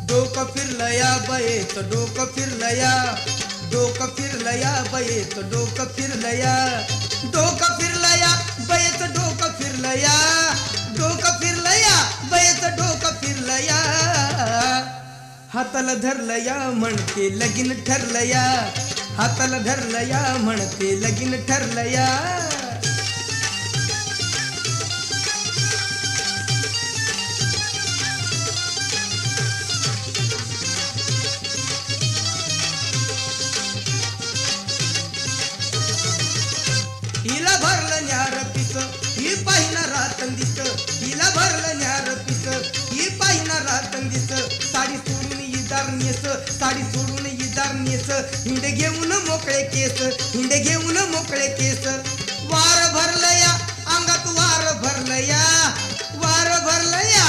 डोकं फिरलं या बयेचं डोकं फिरलं या, डोकं फिरलं या बयेचं डोकं फिरलं या, डोकं फिरलं या बयेचं डोकं फिरलं या, डोकं फिरलं या बयेचं डोकं फिरलं या. हाताला धरलं या म्हणते लगीन ठरलं या, हाताला धरलं या म्हणते लगीन ठरलं या. हिला भरलं न्यार पिस ही पाहिना रातन दिस, हिला भरलं न्यार पिस ही पाहिना रातन दिस. साडी सोडून इदार नेस, साडी सोडून इदार नेस, हिंडे घेऊन मोकळे केस, हिंडे घेऊन मोकळे केस. वार भरलं या अंगात वार भरलं या, वार भरलं या